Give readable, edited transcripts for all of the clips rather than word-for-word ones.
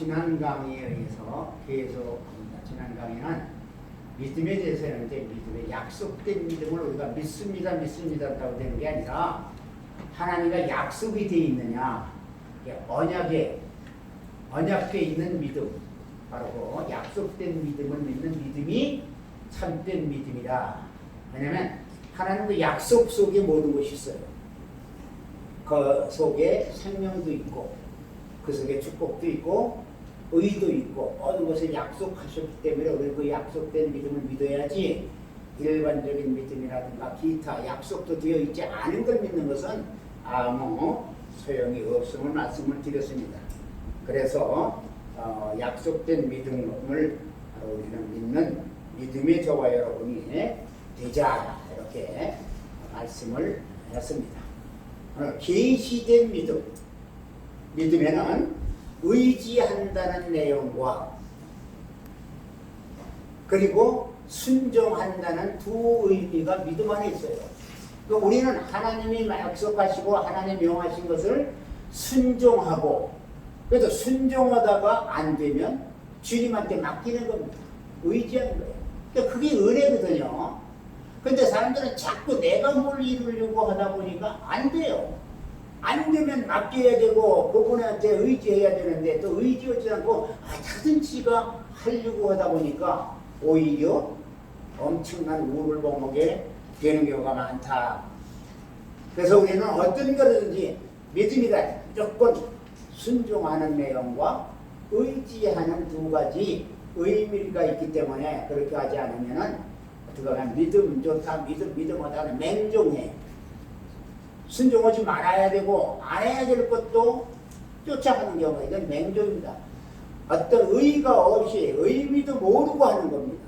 지난 강의에 의해서 계속 지난 강의는 믿음에 대해서는 이제 믿음의 약속된 믿음을 우리가 믿습니다 하고 되는 게 아니라 하나님과 약속이 되어 있느냐, 언약돼 있는 믿음, 바로 그 약속된 믿음을 믿는 믿음이 참된 믿음이다. 왜냐하면 하나님의 약속 속에 모든 것이 있어요. 그 속에 생명도 있고, 그 속에 축복도 있고, 의도 있고, 모든 것을 약속하셨기 때문에 우리는 그 약속된 믿음을 믿어야지, 일반적인 믿음이라든가 기타 약속도 되어 있지 않은 걸 믿는 것은 아무 소용이 없음을 말씀을 드렸습니다. 그래서 약속된 믿음을 우리는 믿는 믿음의 저와 여러분이 되자, 이렇게 말씀을 했습니다. 오늘 계시된 믿음, 믿음에는 의지한다는 내용과 그리고 순종한다는 두 의미가 믿음 안에 있어요. 그러니까 우리는 하나님이 약속하시고 하나님 명하신 것을 순종하고, 그래도 순종하다가 안 되면 주님한테 맡기는 겁니다. 의지하는 거예요. 그러니까 그게 은혜거든요. 근데 사람들은 자꾸 내가 뭘 이루려고 하다 보니까 안 돼요. 안 되면 맡겨야 되고 그분한테 의지해야 되는데 또 의지하지 않고 다른 지가 하려고 하다 보니까 오히려 엄청난 우물범목에 되는 경우가 많다. 그래서 우리는 어떤 것이든지 믿음이다, 무조건 순종하는 내용과 의지하는 두 가지 의미가 있기 때문에 그렇게 하지 않으면은 그냥 믿음 좋다, 믿음하다는 맹종해. 순종하지 말아야 되고 안 해야 될 것도 쫓아가는 경우가 이건 맹종입니다. 어떤 의의가 없이 의미도 모르고 하는 겁니다.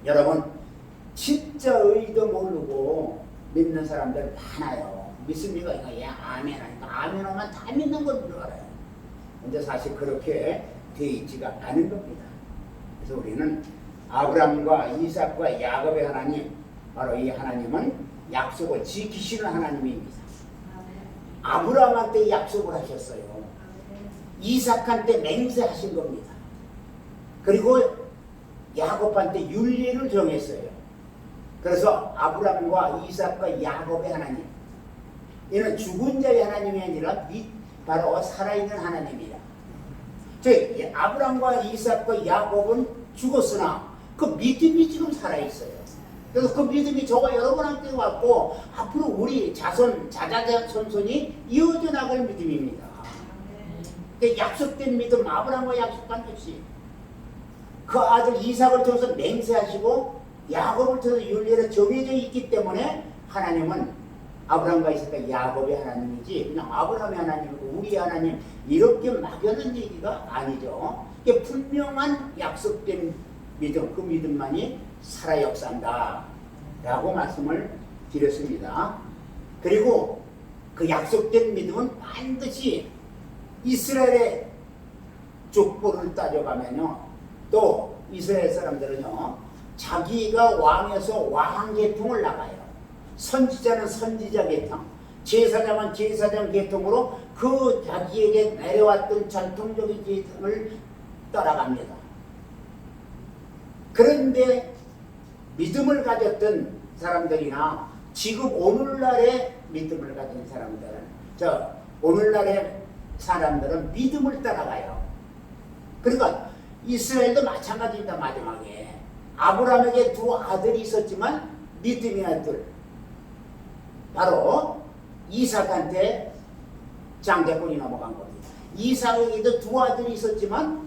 여러분, 진짜 의의도 모르고 믿는 사람들 많아요. 믿습니까? 예, 아멘 하니까 아멘 하면 다 믿는 걸 줄 알아요. 근데 사실 그렇게 되어 있지가 않은 겁니다. 그래서 우리는 아브라함과 이삭과 야곱의 하나님, 바로 이 하나님은 약속을 지키시는 하나님입니다. 아브라함한테 약속을 하셨어요. 이삭한테 맹세하신 겁니다. 그리고 야곱한테 율례를 정했어요. 그래서 아브라함과 이삭과 야곱의 하나님, 이는 죽은 자의 하나님이 아니라 바로 살아있는 하나님이다. 아브라함과 이삭과 야곱은 죽었으나 그 믿음이 지금 살아있어요. 그래서 그 믿음이 저와 여러분한테 왔고 앞으로 우리 자손이 이어져 나갈 믿음입니다. 약속된 믿음, 아브라함과 약속한 것이 그 아들 이삭을 통해서 맹세하시고 야곱을 통해서 율례를 정해져 있기 때문에 하나님은 아브라함과 이삭과 야곱의 하나님이지 그냥 아브라함의 하나님이고 우리 하나님 이렇게 막연한 얘기가 아니죠. 이게 분명한 약속된 믿음, 그 믿음만이 살아 역사한다 라고 말씀을 드렸습니다. 그리고 그 약속된 믿음은 반드시 이스라엘의 족보를 따져가면요, 또 이스라엘 사람들은요 자기가 왕에서 왕 계통을 나가요. 선지자는 선지자 계통, 제사장은 제사장 계통으로 그 자기에게 내려왔던 전통적인 계통을 따라갑니다. 그런데 믿음을 가졌던 사람들이나 지금 오늘날의 믿음을 가진 사람들은, 오늘날의 사람들은 믿음을 따라가요. 그러니까 이스라엘도 마찬가지입니다. 마지막에 아브라함에게 두 아들이 있었지만 믿음의 아들, 바로 이삭한테 장자권이 넘어간 겁니다. 이삭에게도 두 아들이 있었지만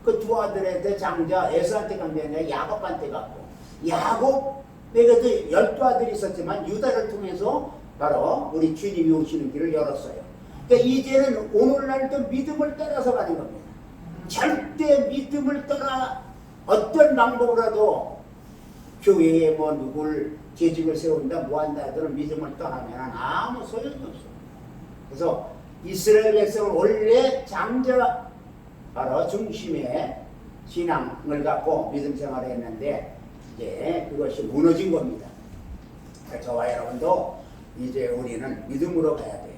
그 두 아들한테 장자 에서한테 간 게 아니라 야곱한테 갔고, 야곱에게도 12아들이 있었지만 유다를 통해서 바로 우리 주님이 오시는 길을 열었어요. 그러니까 이제는 오늘날도 믿음을 따라서 가는 겁니다. 절대 믿음을 따라 어떤 방법으로라도 교회에 누굴 계직을 세운다 뭐한다 하더라도 믿음을 떠나면 아무 소용이 없어요. 그래서 이스라엘 백성은 원래 장자 바로 중심의 신앙을 갖고 믿음 생활을 했는데 이제 그것이 무너진 겁니다. 저와 여러분도 이제 우리는 믿음으로 가야 돼요.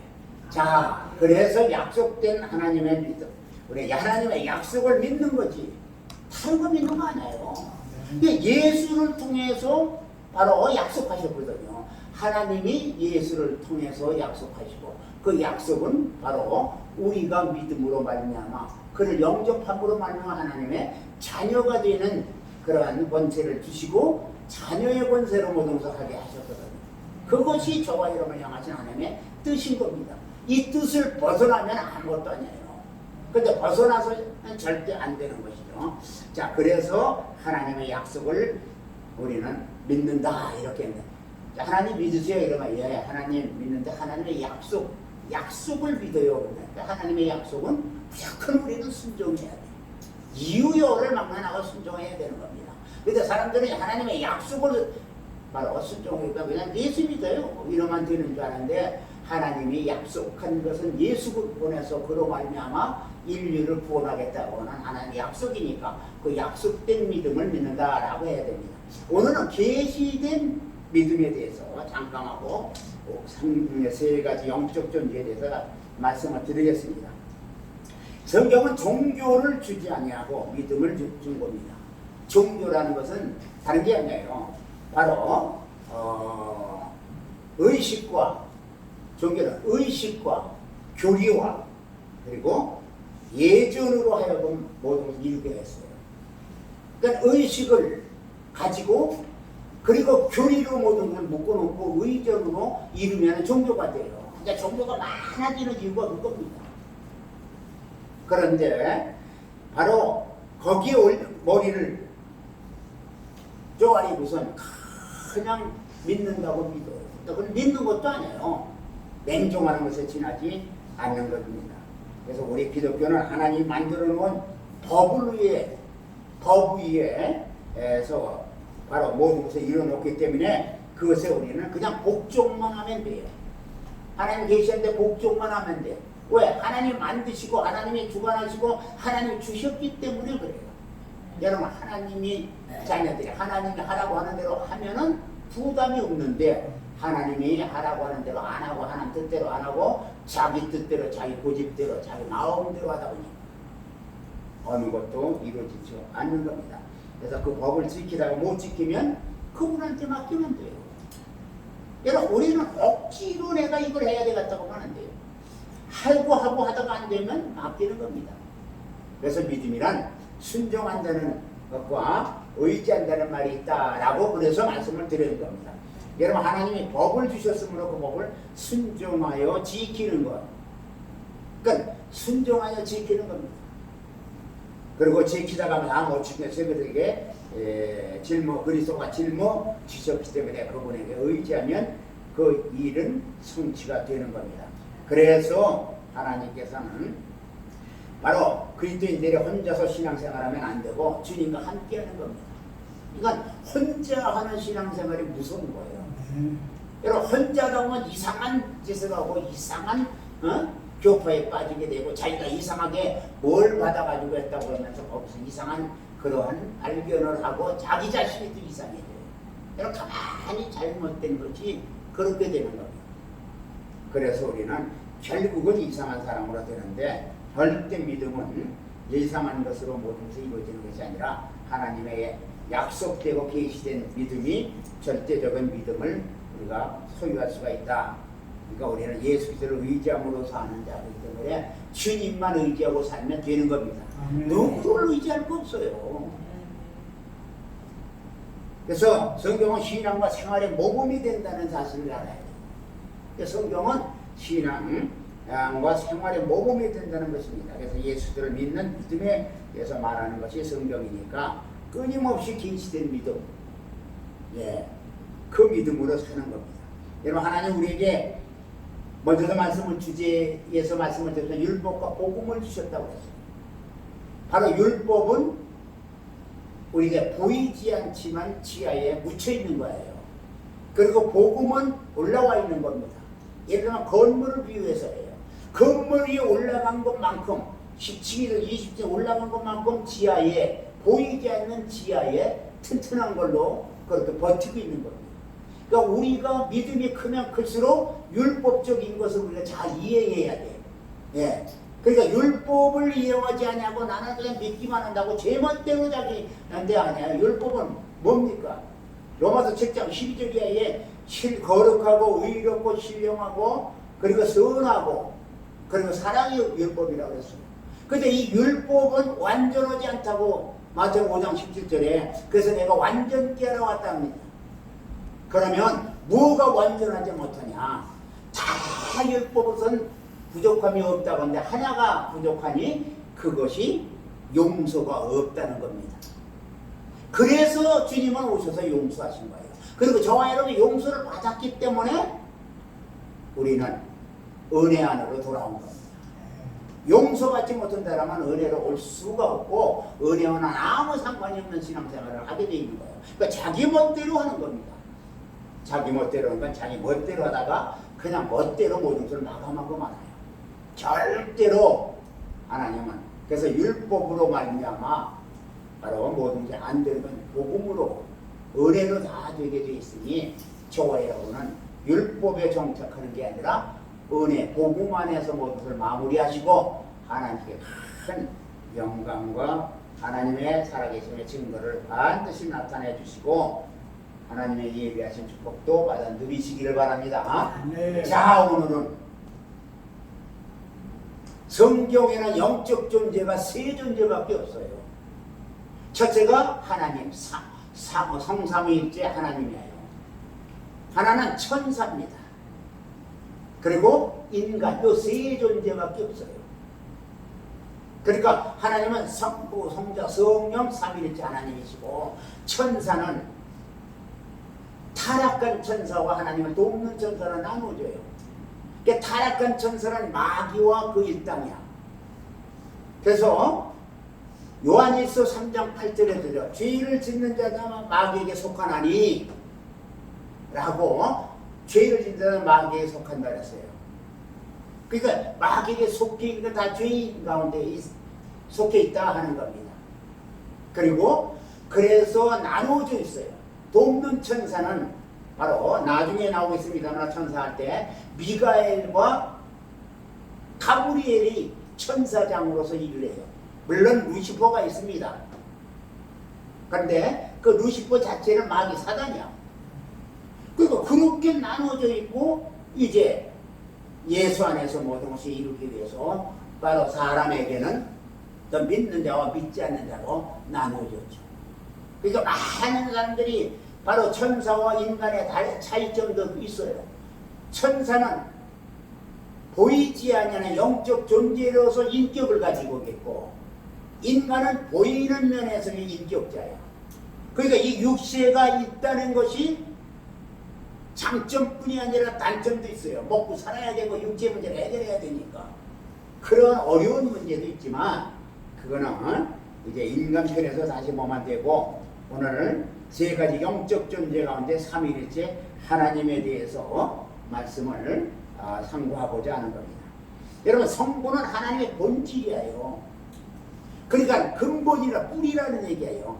자, 그래서 약속된 하나님의 믿음, 우리 하나님의 약속을 믿는 거지. 다른 거 믿는 거 아니에요. 근데 예수를 통해서 바로 약속하셨거든요. 하나님이 예수를 통해서 약속하시고 그 약속은 바로 우리가 믿음으로 말미암아 그를 영접함으로 말미암아 하나님의 자녀가 되는 그러한 권세를 주시고 자녀의 권세로 모든 것을 하게 하셨거든요. 그것이 저와 여러분을 향하신 하나님의 뜻인 겁니다. 이 뜻을 벗어나면 아무것도 아니에요. 근데 벗어나서는 절대 안 되는 것이죠. 자, 그래서 하나님의 약속을 우리는 믿는다 이렇게 했는데, 하나님 믿으세요 이러면 예, 하나님 믿는데 하나님의 약속을 믿어요. 그러니까 하나님의 약속은 무조건 우리는 순종해야 돼. 이유여를 막론하고 순종해야 되는 겁니다. 근데 사람들은 하나님의 약속을 바로 순종하니까 그냥 예수 믿어요 이러면 되는 줄 아는데, 하나님이 약속한 것은 예수 보내서 그로 말미암아 인류를 구원하겠다고 하는 하나님의 약속이니까 그 약속된 믿음을 믿는다라고 해야 됩니다. 오늘은 계시된 믿음에 대해서 잠깐하고 세 가지 영적 존재에 대해서 말씀을 드리겠습니다. 성경은 종교를 주지 아니하고 믿음을 준 겁니다. 종교라는 것은 다른 게 아니에요. 바로 종교는 의식과 교리와 그리고 예전으로 하여금 모든 것을 이루게 했어요. 그러니까 의식을 가지고 그리고 교리로 모든 걸 묶어놓고 의전으로 이루면 종교가 돼요. 그러니까 종교가 많아지는 이유가 그겁니다. 그런데 바로 거기에 머리를 쪼아리고선 그냥 믿는다고 믿어요. 그걸 믿는 것도 아니에요. 맹종하는 것에 지나지 않는 것입니다. 그래서 우리 기독교는 하나님이 만들어 놓은 법 위에서 바로 모든 것을 이뤄놓기 때문에 그것에 우리는 그냥 복종만 하면 돼요. 하나님 계시는데 복종만 하면 돼요. 왜? 하나님 만드시고 하나님이 주관하시고 하나님이 주셨기 때문에 그래요. 여러분, 하나님이 자녀들이 하나님이 하라고 하는 대로 하면은 부담이 없는데, 하나님이 하라고 하는 대로 안 하고 하나님 뜻대로 안 하고 자기 뜻대로 자기 고집대로 자기 마음대로 하다 보니 어느 것도 이루어지지 않는 겁니다. 그래서 그 법을 지키다가 못 지키면 그분한테 맡기면 돼요. 여러분, 우리는 억지로 내가 이걸 해야 되겠다고 하면 안 돼요. 하고 하다가 안 되면 맡기는 겁니다. 그래서 믿음이란 순종한다는 것과 의지한다는 말이 있다라고 그래서 말씀을 드리는 겁니다. 여러분, 하나님이 법을 주셨으므로 그 법을 순종하여 지키는 것. 그러니까 순종하여 지키는 겁니다. 그리고 지키다가 못 지켜서 그들에게 그리스도가 짊어지셨기 때문에 그분에게 의지하면 그 일은 성취가 되는 겁니다. 그래서 하나님께서는 바로 그리스도인들이 혼자서 신앙생활하면 안 되고 주님과 함께하는 겁니다. 이건 혼자 하는 신앙생활이 무서운 거예요. 여러분, 혼자다 보면 이상한 짓을 하고 이상한 교파에 빠지게 되고 자기가 이상하게 뭘 받아가지고 했다고 하면서 거기서 이상한 그러한 발견을 하고 자기 자신이 또 이상해져요. 여러분, 가만히 잘못된 것이 그렇게 되는 겁니다. 그래서 우리는 결국은 이상한 사람으로 되는데, 절대 믿음은 이상한 것으로 모든 것이 이루어지는 것이 아니라 하나님의 약속되고 계시된 믿음이 절대적인 믿음을 우리가 소유할 수가 있다. 그러니까 우리는 예수 그리스도를 의지함으로 사는 자이기 때문에 주님만 의지하고 살면 되는 겁니다. 누구를 의지할 거 없어요. 그래서 성경은 신앙과 생활의 모범이 된다는 사실을 알아야 돼요. 성경은 신앙과 생활의 모범이 된다는 것입니다. 그래서 예수들을 믿는 믿음에 대해서 말하는 것이 성경이니까 끊임없이 계시된 믿음, 그 믿음으로 사는 겁니다. 여러분, 하나님 우리에게 먼저도 주제에서 말씀을 드렸던 율법과 복음을 주셨다고 했어요. 바로 율법은 우리가 보이지 않지만 지하에 묻혀 있는 거예요. 그리고 복음은 올라와 있는 겁니다. 예를 들면 건물을 비유해서 해요. 건물 위에 올라간 것만큼 10층이든 20층 올라간 것만큼 지하에, 보이지 않는 지하에 튼튼한 걸로 그렇게 버티고 있는 겁니다. 그러니까 우리가 믿음이 크면 클수록 율법적인 것을 우리가 잘 이해해야 돼요. 그러니까 율법을 이용하지 않냐고 나는 그냥 믿기만 한다고 제멋대로 자기 데 아니야. 율법은 뭡니까? 로마서 7장 12절에 거룩하고 의롭고 신령하고 그리고 선하고 그리고 사랑이 율법이라고 했어요. 근데 이 율법은 완전하지 않다고 마태복음 5장 17절에 그래서 내가 완전케 하러 왔다 합니다. 그러면 뭐가 완전하지 못하냐? 다 율법은 부족함이 없다고 하는데 하나가 부족하니 그것이 용서가 없다는 겁니다. 그래서 주님은 오셔서 용서하신 거예요. 그리고 저와 여러분이 용서를 받았기 때문에 우리는 은혜 안으로 돌아온 겁니다. 용서받지 못한 사람은 은혜로 올 수가 없고 은혜와는 아무 상관이 없는 신앙생활을 하게 되어 있는 거예요. 그러니까 자기 멋대로 하는 겁니다. 자기 멋대로 하는 건 자기 멋대로 하다가 그냥 멋대로 모든 것을 마감하고 말아요. 절대로 하나님은 그래서 율법으로 말미암아 바로 모든 게 안 되는 건 복음으로 은혜로 다 되게 돼 있으니 저와 여러분은 율법에 정착하는 게 아니라 은혜, 복음 안에서 모든 것을 마무리하시고 하나님께 큰 영광과 하나님의 살아계심의 증거를 반드시 나타내 주시고 하나님의 예비하신 축복도 받아 누리시기를 바랍니다. 네. 자, 오늘은 성경에는 영적 존재가 세 존재밖에 없어요. 첫째가 하나님, 성삼위일체 하나님이에요. 하나는 천사입니다. 그리고 인간, 이 세 존재밖에 없어요. 그러니까 하나님은 성부, 성자, 성령, 삼위일체 하나님이시고 천사는 타락한 천사와 하나님을 돕는 천사를 나누어져요. 그러니까 타락한 천사는 마귀와 그 일당이야. 그래서 요한일서 3장 8절에 들려 죄를 짓는 자는 마귀에게 속하나니 라고 죄를 짓는 자는 마귀에게 속한다 그랬어요. 그러니까 마귀에게 속해 있는 다 죄인 가운데 속해 있다 하는 겁니다. 그리고 그래서 나누어져 있어요. 돕는 천사는 바로 나중에 나오고 있습니다만 천사할 때 미가엘과 가브리엘이 천사장으로서 일을 해요. 물론 루시퍼가 있습니다. 그런데 그 루시퍼 자체는 마귀 사단이야. 그러니까 그렇게 나눠져 있고 이제 예수 안에서 모든 것을 이루기 위해서 바로 사람에게는 또 믿는 자와 믿지 않는 자로 나누어졌죠. 그러니까 많은 사람들이 바로 천사와 인간의 차이점도 있어요. 천사는 보이지 않는 영적 존재로서 인격을 가지고 있고 인간은 보이는 면에서의 인격자야. 그러니까 이 육체가 있다는 것이 장점뿐이 아니라 단점도 있어요. 먹고 살아야 되고 육체 문제를 해결해야 되니까 그런 어려운 문제도 있지만 그거는 이제 인간 편에서 다시 보면 되고 오늘 세 가지 영적 존재 가운데 삼위일체 하나님에 대해서 말씀을 상고하고자 하는 겁니다. 여러분 성부는 하나님의 본질이에요. 그러니까 근본이라 뿌리라는 얘기예요.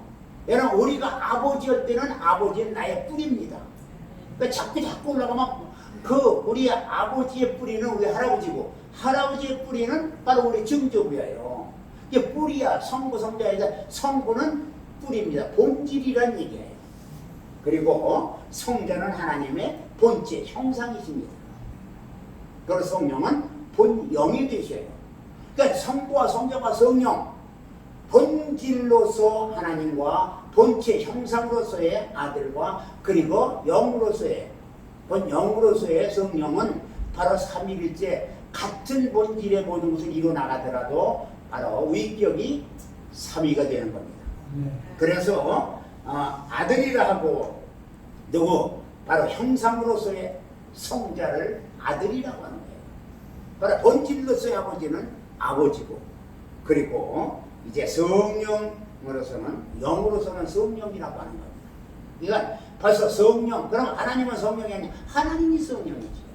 여러분 우리가 아버지 할 때는 아버지는 나의 뿌리입니다. 그러니까 자꾸 올라가면 그 우리 아버지의 뿌리는 우리 할아버지고 할아버지의 뿌리는 바로 우리 증조부예요. 이게 뿌리야. 성부 성자에서 성부는 뿌리입니다. 본질이란 얘기예요. 그리고 성자는 하나님의 본체 형상이십니다. 그리고 성령은 본영이 되셔요. 그러니까 성부와 성자와 성령 본질로서 하나님과 본체 형상으로서의 아들과 그리고 영으로서의 본영으로서의 성령은 바로 삼위일체 같은 본질의 모든 것을 이루어나가더라도 바로 위격이 삼위가 되는 겁니다. 그래서 아들이라 하고 누구? 바로 형상으로서의 성자를 아들이라고 하는 거예요. 바로 본질로서의 아버지는 아버지고 그리고 이제 성령으로서는 영으로서는 성령이라고 하는 겁니다. 그러니까 벌써 성령, 그럼 하나님은 성령이 아니라 하나님이 성령이죠.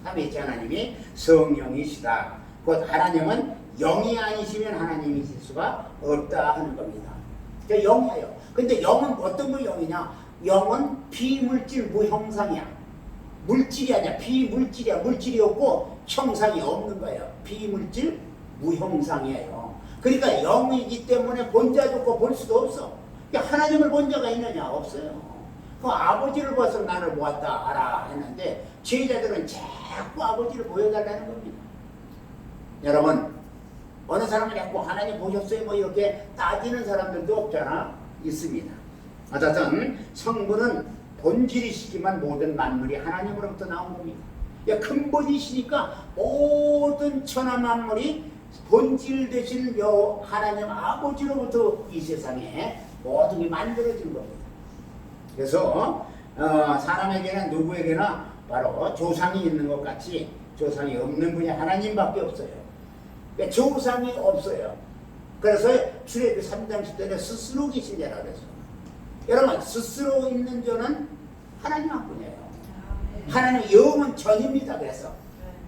삼위일체 하나님이 성령이시다. 곧 하나님은 영이 아니시면 하나님이실 수가 없다 하는 겁니다. 그러니까 영이에요. 근데 영은 어떤 거 영이냐? 영은 비물질 무형상이야. 물질이 아니야. 비물질이야. 물질이 없고 형상이 없는 거예요. 비물질 무형상이에요. 그러니까 영이기 때문에 본자 두고 볼 수도 없어. 그러니까 하나님을 본 자가 있느냐? 없어요. 그 아버지를 봐서 나를 보았다 알아 했는데 제자들은 자꾸 아버지를 보여달라는 겁니다. 여러분, 어느 사람은 자꾸 하나님 보셨어요? 뭐 이렇게 따지는 사람들도 없잖아. 있습니다. 어쨌든 성부는 본질이시지만 모든 만물이 하나님으로부터 나온 겁니다. 근본이시니까 모든 천하 만물이 본질 되신 하나님 아버지로부터 이 세상에 모든 게 만들어진 겁니다. 그래서 사람에게는 누구에게나 바로 조상이 있는 것 같이 조상이 없는 분이 하나님밖에 없어요. 그러니까 조상이 없어요. 그래서 출애굽기 3장 10절에 스스로 계신 자라 그랬어요. 여러분, 스스로 있는 자는 하나님 한 분이에요. 하나님 영은 전입니다. 그래서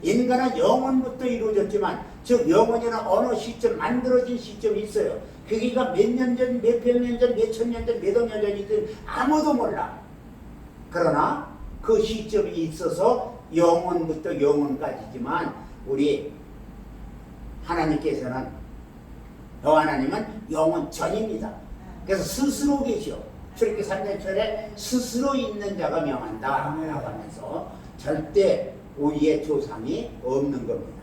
인간은 영원부터 이루어졌지만 즉 영원이나 어느 시점 만들어진 시점이 있어요. 그게가 몇 년 전, 몇 백년 전, 몇 천년 전, 몇 억년 전이든 아무도 몰라. 그러나 그 시점이 있어서 영원부터 영원까지지만 우리 하나님께서는 하나님은 영원 전입니다. 그래서 스스로 계시오. 출애굽기 3장 7절에 스스로 있는 자가 명한다 라고 하면서 절대 우리의 조상이 없는 겁니다.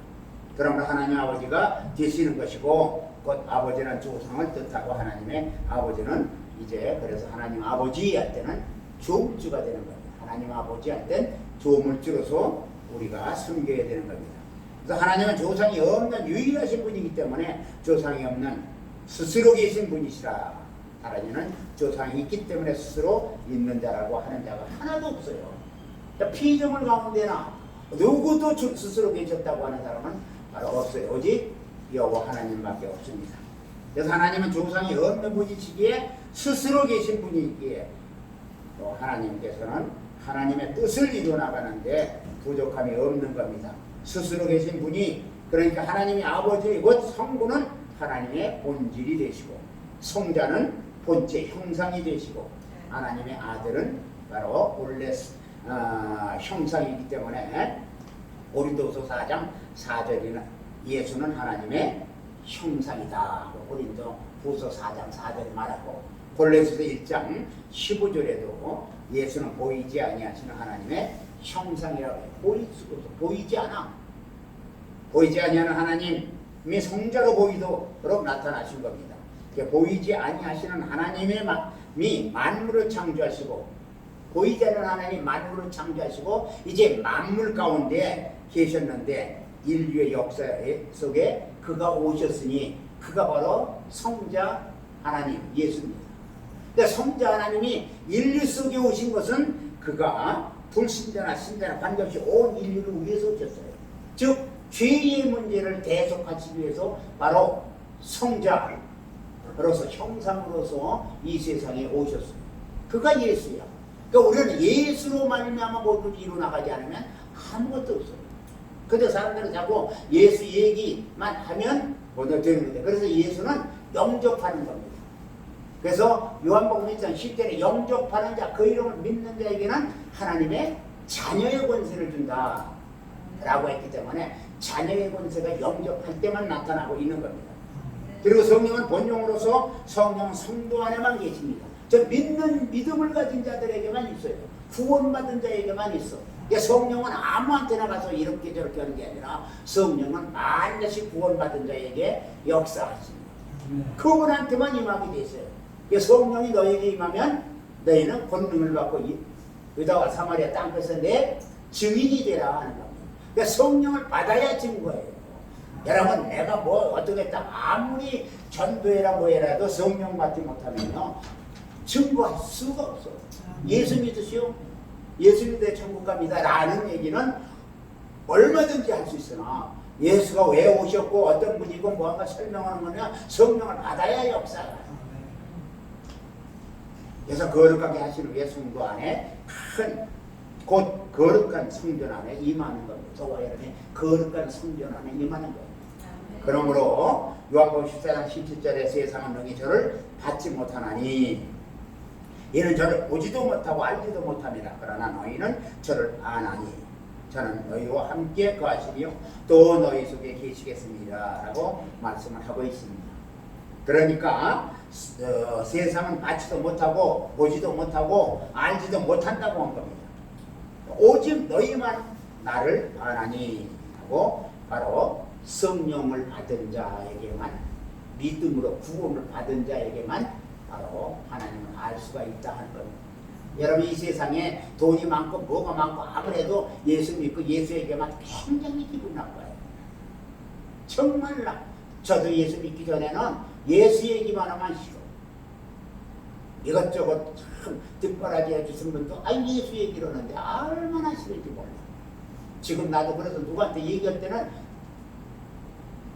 그러므로 하나님 아버지가 되시는 것이고 곧 아버지는 조상을 뜻하고 하나님의 아버지는 이제 그래서 하나님 아버지 할 때는 조물주가 되는 겁니다. 하나님 아버지 할 땐 조물주로서 우리가 섬겨야 되는 겁니다. 그래서 하나님은 조상이 없는 유일하신 분이기 때문에 조상이 없는 스스로 계신 분이시라. 하나님은 조상이 있기 때문에 스스로 있는 자라고 하는 자가 하나도 없어요. 그러니까 피조물 가운데나 누구도 스스로 계셨다고 하는 사람은 바로 없어요. 오직 여호와 하나님밖에 없습니다. 그래서 하나님은 조상이 없는 분이시기에 스스로 계신 분이기에 또 하나님께서는 하나님의 뜻을 이루어나가는데 부족함이 없는 겁니다. 스스로 계신 분이 그러니까 하나님의 아버지 곧 성부는 하나님의 본질이 되시고 성자는 본체 형상이 되시고 하나님의 아들은 바로 본래 형상이기 때문에 고린도서 4장 4절에는 예수는 하나님의 형상이다. 고린도후서 4장 4절에 말하고 골로새서 1장 15절에도 예수는 보이지 아니하시는 하나님의 형상이라고 해요. 보일 수가 없어. 보이지 않아. 보이지 아니하는 하나님이 성자로 보이도록 나타나신 겁니다. 보이지 아니하시는 하나님이 만물을 창조하시고 보이지 않는 하나님 만물을 창조하시고 이제 만물 가운데 계셨는데 인류의 역사 속에 그가 오셨으니 그가 바로 성자 하나님 예수입니다. 근데 성자 하나님이 인류 속에 오신 것은 그가 불신자나 신자나 관계없이 온 인류를 위해서 오셨어요. 즉 죄의 문제를 대속하시기 위해서 바로 성자 그래서 형상으로서 이 세상에 오셨어요. 그가 예수야. 그러니까 우리는 예수로 말미암아 모든 일이 이루어나가지 않으면 아무것도 없어요. 근데 사람들은 자꾸 예수 얘기만 하면 뭐가 되는 거예요. 그래서 예수는 영접하는 겁니다. 그래서 요한복음 1장 10절에 영접하는 자, 그 이름을 믿는 자에게는 하나님의 자녀의 권세를 준다 라고 했기 때문에 자녀의 권세가 영접할 때만 나타나고 있는 겁니다. 그리고 성령은 본용으로서 성령 성도 안에만 계십니다. 저 믿음을 가진 자들에게만 있어요. 구원받은 자에게만 있어. 성령은 아무한테나 가서 이렇게 저렇게 하는 게 아니라 성령은 반드시 구원받은 자에게 역사하십니다. 그분한테만 임하게 돼 있어요. 성령이 너에게 임하면 너희는 권능을 받고 유다와 사마리아 땅끝에서 내 증인이 되라 하는 겁니다. 성령을 받아야 증거예요. 여러분 내가 뭐 어떻게 했다 아무리 전도해라 뭐해라도 성령 받지 못하면요 증거할 수가 없어. 예수 믿으시오. 예수 믿어 천국 갑니다 라는 얘기는 얼마든지 할 수 있으나 예수가 왜 오셨고 어떤 분이고 뭐가 설명하는 거냐 성령을 받아야 역사가. 그래서 거룩하게 하시는 위해 성도 안에 곧 거룩한 성전 안에 임하는 겁니다. 저와 여러분이 거룩한 성전 안에 임하는 겁니다. 그러므로 요한복음 14장 17절에 세상은 너희 저를 받지 못하나니 이는 저를 보지도 못하고 알지도 못함이라. 그러나 너희는 저를 아나니 저는 너희와 함께 거하시며 또 너희 속에 계시겠습니다 라고 말씀을 하고 있습니다. 그러니까 세상은 받지도 못하고 보지도 못하고 알지도 못한다고 한 겁니다. 오직 너희만 나를 아나니 하고 바로 성령을 받은 자에게만, 믿음으로 구원을 받은 자에게만 바로 하나님을 알 수가 있다 하는 겁니다. 여러분, 이 세상에 돈이 많고 뭐가 많고 아무래도 예수 믿고 예수에게만 굉장히 기분 나빠요. 정말 저도 예수 믿기 전에는 예수 얘기만 하면 싫어. 이것저것 참 뒷바라지 해주신 분도 예수 얘기를 하는데 얼마나 싫은지 몰라. 지금 나도 그래서 누구한테 얘기할 때는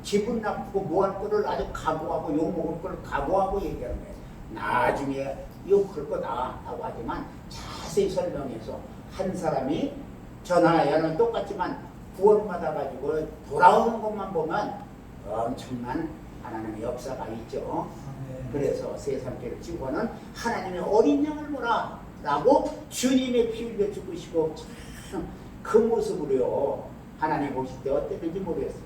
기분 나쁘고 뭐 할 거를 아주 각오하고 욕먹을 걸 각오하고 얘기하는 거예요. 나중에 욕할 거다 하고 하지만 자세히 설명해서 한 사람이 저나 얘는 똑같지만 구원받아가지고 돌아오는 것만 보면 엄청난 하나님의 역사가 있죠. 그래서 세상죄를 지고는 하나님의 어린 양을 보라 라고 주님의 피 흘려 죽으시고 참 그 모습으로요 하나님 보실 때 어땠는지 모르겠어요.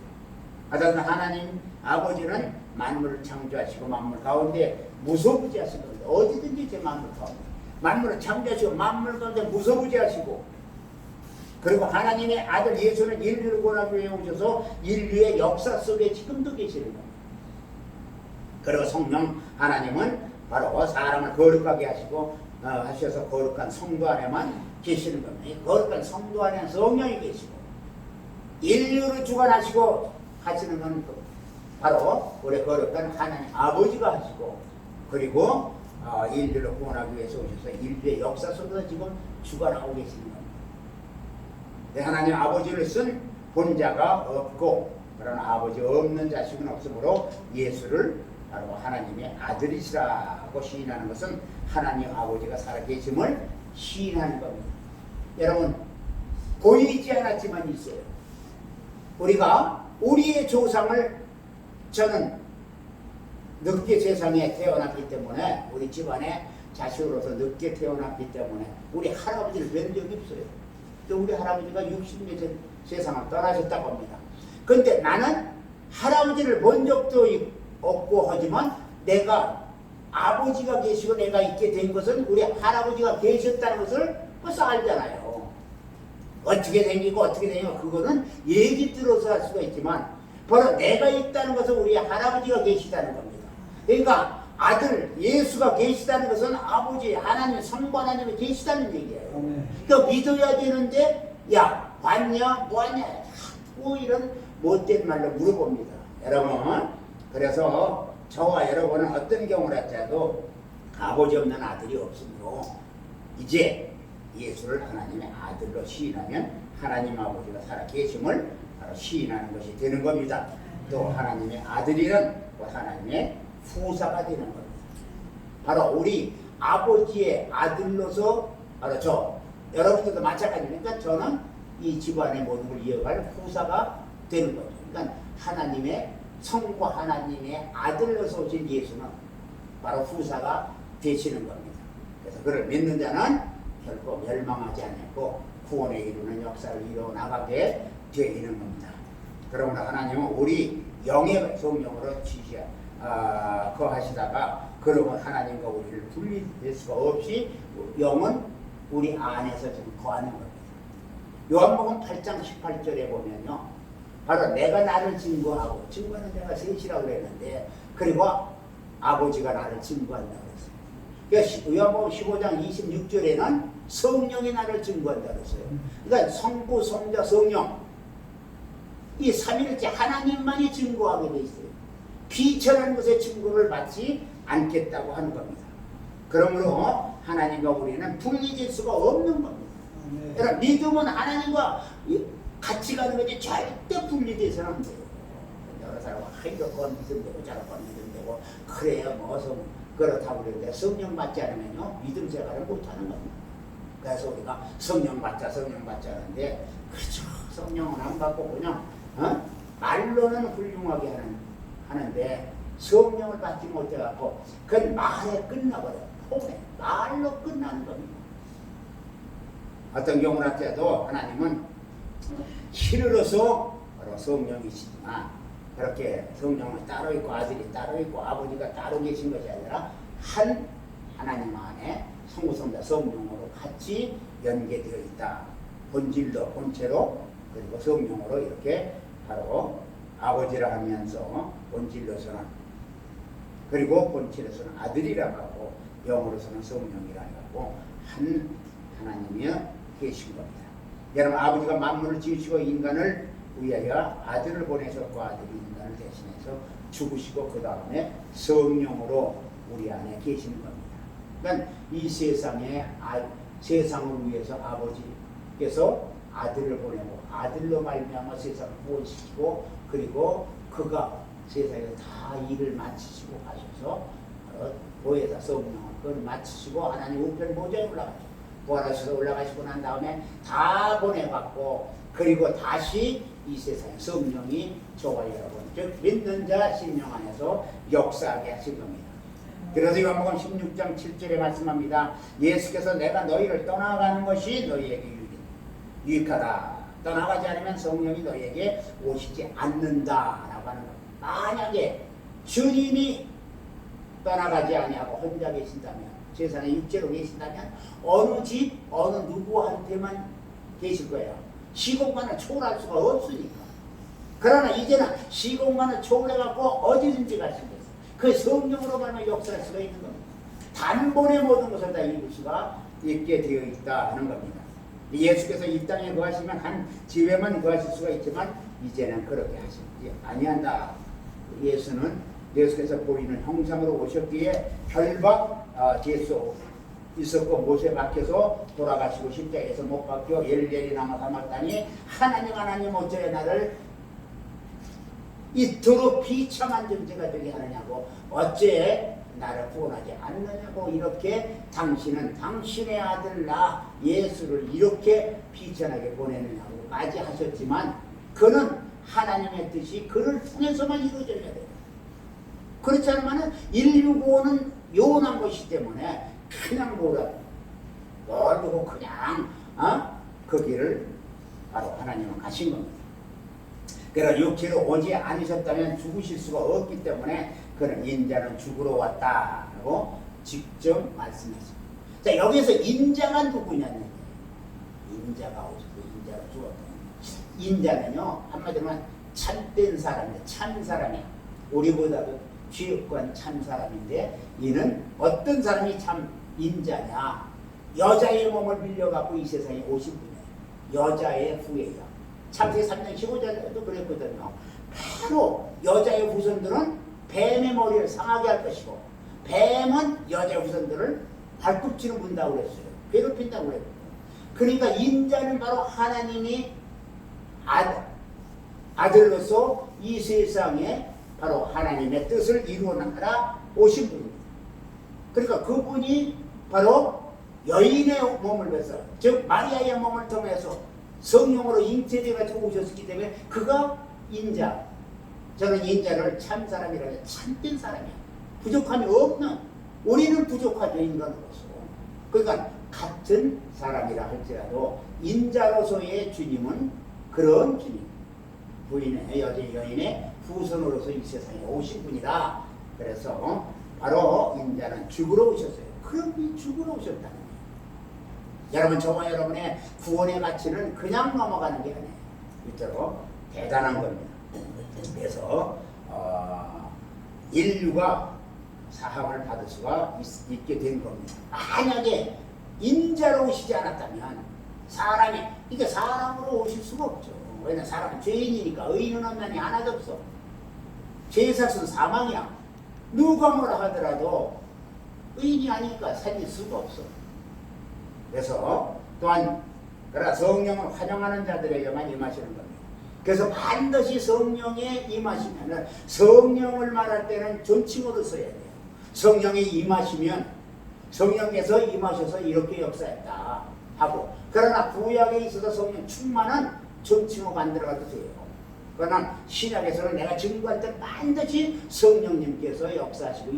하나님 아버지는 만물을 창조하시고 만물 가운데 무소부지하신 겁니다. 어디든지 제 만물 가운데 만물을 창조하시고 만물 가운데 무소부지하시고, 그리고 하나님의 아들 예수는 인류를 구원하기 위해 오셔서 인류의 역사 속에 지금도 계시는 겁니다. 그리고 성령 하나님은 바로 사람을 거룩하게 하셔서 거룩한 성도 안에만 계시는 겁니다. 거룩한 성도 안에 성령이 계시고 인류를 주관하시고 하시는 건 바로 우리 거룩한 하나님 아버지가 하시고, 그리고 인류를 구원하기 위해서 오셔서 인류의 역사 속에서 지금 주관하고 계시는 겁니다. 하나님 아버지를 쓴 본자가 없고, 그러나 아버지 없는 자식은 없으므로 예수를 바로 하나님의 아들이시라고 시인하는 것은 하나님 아버지가 살아계심을 시인하는 겁니다. 여러분, 보이지 않았지만 있어요. 우리가 우리의 조상을, 저는 늦게 세상에 태어났기 때문에, 우리 집안에 자식으로서 늦게 태어났기 때문에 우리 할아버지를 뵌 적이 없어요. 또 우리 할아버지가 60년 세상을 떠나셨다고 합니다. 그런데 나는 할아버지를 본 적도 없고 하지만 내가 아버지가 계시고 내가 있게 된 것은 우리 할아버지가 계셨다는 것을 벌써 알잖아요. 어떻게 생기고 어떻게 되냐 그거는 얘기 들어서 할 수가 있지만 바로 내가 있다는 것은 우리 할아버지가 계시다는 겁니다. 그러니까 아들 예수가 계시다는 것은 아버지 하나님 성부 하나님이 계시다는 얘기예요. 그러니까 믿어야 되는데 야 봤냐 뭐하냐 뭐 이런 못된 말로 물어봅니다. 여러분, 그래서 저와 여러분은 어떤 경우를 할지라도 아버지 없는 아들이 없으므로 이제 예수를 하나님의 아들로 시인하면 하나님 아버지가 살아계심을 바로 시인하는 것이 되는 겁니다. 또 하나님의 아들이는 하나님의 후사가 되는 겁니다. 바로 우리 아버지의 아들로서 바로 여러분들도 마찬가지니까 저는 이 집안의 모든 걸 이어갈 후사가 되는 거죠. 그러니까 하나님의 성부 하나님의 아들로서 오신 예수는 바로 후사가 되시는 겁니다. 그래서 그를 믿는 자는 결코 멸망하지 않고 구원에 이루는 역사를 이루어나가게 되어 있는 겁니다. 그러므로 하나님은 우리 영의 성령으로 거하시다가 그러면 하나님과 우리를 분리될 수가 없이 영은 우리 안에서 지금 거하는 겁니다. 요한복음 8장 18절에 보면요, 바로 내가 나를 증거하고, 증거는 내가 셋이라고 그랬는데, 그리고 아버지가 나를 증거한다고 했어요. 그러니까 요한복음 15장 26절에는 성령이 나를 증거한다고 했어요. 그러니까 성부, 성자, 성령 이 삼위일체 하나님만이 증거하게 돼 있어요. 비천한 것에 증거를 받지 않겠다고 하는 겁니다. 그러므로 하나님과 우리는 분리될 수가 없는 겁니다. 그러니까 믿음은 하나님과 같이 가는 거지 절대 분리돼서는 안 돼요. 여러 사람은 이건 믿음되고 저건 믿음되고 그래야 뭐 그렇다고 그러는데 성령 받지 않으면요 믿음 생활을 못하는 겁니다. 그래서 우리가 성령 받자 하는데 그렇죠. 성령은 안 받고 그냥 말로는 훌륭하게 하는데 성령을 받지 못해갖고 그건 말에 끝나버려요. 폼에 말로 끝나는 겁니다. 어떤 경우라도 하나님은 실으로서 바로 성령이시지만 그렇게 성령은 따로 있고 아들이 따로 있고 아버지가 따로 계신 것이 아니라 한 하나님 안에 성부성자 성령으로 같이 연계되어 있다. 본질로 본체로 그리고 성령으로 이렇게 바로 아버지라 하면서 본질로서는 그리고 본질에서는 아들이라고 하고 영으로서는 성령이라고 하고 한 하나님이 계신 겁니다. 여러분 아버지가 만물을 지으시고 인간을 위하여 아들을 보내셨고 아들이 인간을 대신해서 죽으시고 그 다음에 성령으로 우리 안에 계시는 겁니다. 그러니까 이 세상에 세상을 위해서 아버지께서 아들을 보내고 아들로 말미암아 세상을 구원시키고 그리고 그가 세상에서 다 일을 마치시고 가셔서 보혜사 성령을 그걸 마치시고 하나님 우편 보좌에 올라가시고 부활하셔서 올라가시고 난 다음에 다 보내받고 그리고 다시 이 세상에 성령이 저와 여러분 즉 믿는 자 심령 안에서 역사하게 하신 겁니다. 그래서 요한복음 16장 7절에 말씀합니다. 예수께서 내가 너희를 떠나가는 것이 너희에게 유익하다. 떠나가지 않으면 성령이 너희에게 오시지 않는다라고 하는 겁니다. 만약에 주님이 떠나가지 아니하고 혼자 계신다면 세상에 육체로 계신다면 어느 집 어느 누구한테만 계실 거예요. 시공간을 초월할 수가 없으니까. 그러나 이제는 시공간을 초월해갖고 어디든지 갈 수가 있어요. 그 성령으로 말하면 역사할 수가 있는 겁니다. 단번에 모든 것을 다 이룰 수가 있게 되어 있다 하는 겁니다. 예수께서 이 땅에 거하시면 한 집에만 거하실 수가 있지만 이제는 그렇게 하시지 아니한다. 예수께서 보이는 형상으로 오셨기에 혈박 제수 있었고 못에 박혀서 돌아가시고 십자가에서 못 박혀 열렬히 남아 삼았다니 하나님 어찌 나를 이토록 비참한 존재가 되게 하느냐고 어째 나를 구원하지 않느냐고 이렇게 당신은 당신의 아들 나 예수를 이렇게 비천하게 보내느냐고 맞이하셨지만 그는 하나님의 뜻이 그를 통해서만 이루어져야 돼요. 그렇지 않으면 인류 구원은 요원한 것이기 때문에 그냥 모르고 그냥 그 길을 바로 하나님은 가신 겁니다. 그러나 육체로 오지 않으셨다면 죽으실 수가 없기 때문에 그는 인자는 죽으러 왔다라고 직접 말씀하십니다. 자 여기서 인자가 누구냐는 인자가 오셔서 인자가 죽었다. 인자는요 한마디로 하면 참된 사람이에요. 참 사람이에요. 우리보다도 취업관 참 사람인데 이는 어떤 사람이 참 인자냐? 여자의 몸을 빌려갖고 이 세상에 오신 분이에요. 여자의 후예요. 창세기 3장 15절에도 그랬거든요. 바로 여자의 후손들은 뱀의 머리를 상하게 할 것이고 뱀은 여자의 후손들을 발꿈치로 문다고 그랬어요. 괴롭힌다고 그랬거든요. 그러니까 인자는 바로 하나님이 아들로서 이 세상에 바로 하나님의 뜻을 이루어 나가라 오신 분입니다. 그러니까 그분이 바로 여인의 몸을 배서 즉 마리아의 몸을 통해서 성령으로 잉태되어 오셨기 때문에 그가 인자. 저는 인자를 참 사람이라 해요. 참된 사람이야. 부족함이 없는. 우리는 부족하죠 인간으로서. 그러니까 같은 사람이라 할지라도 인자로서의 주님은 그런 주님. 부인의 여인의 후손으로서 이 세상에 오신 분이다. 그래서 바로 인자는 죽으러 오셨어요. 그럼 이 죽으러 오셨다는 거예요. 여러분 저와 여러분의 구원의 가치는 그냥 넘어가는 게 아니에요. 이대로 대단한 겁니다. 그래서 인류가 사함을 받을 수가 있게 된 겁니다. 만약에 인자로 오시지 않았다면 이게 사람으로 오실 수가 없죠. 왜냐하면 사람은 죄인이니까 의인은 없나니 하나도 없어. 죄사은 사망이야. 누가 뭐라 하더라도 의인이 아니니까 살릴 수가 없어. 그래서 또한 그러나 성령을 환영하는 자들에게만 임하시는 겁니다. 그래서 반드시 성령에 임하시면 성령을 말할 때는 존칭어로 써야 돼요. 성령이 임하시면 성령께서 임하셔서 이렇게 역사했다 하고 그러나 구약에 있어서 성령 충만한 존칭어가 안 들어가도 돼요. 그러나 신약에서는 내가 증거할 때 반드시 성령님께서 역사하시고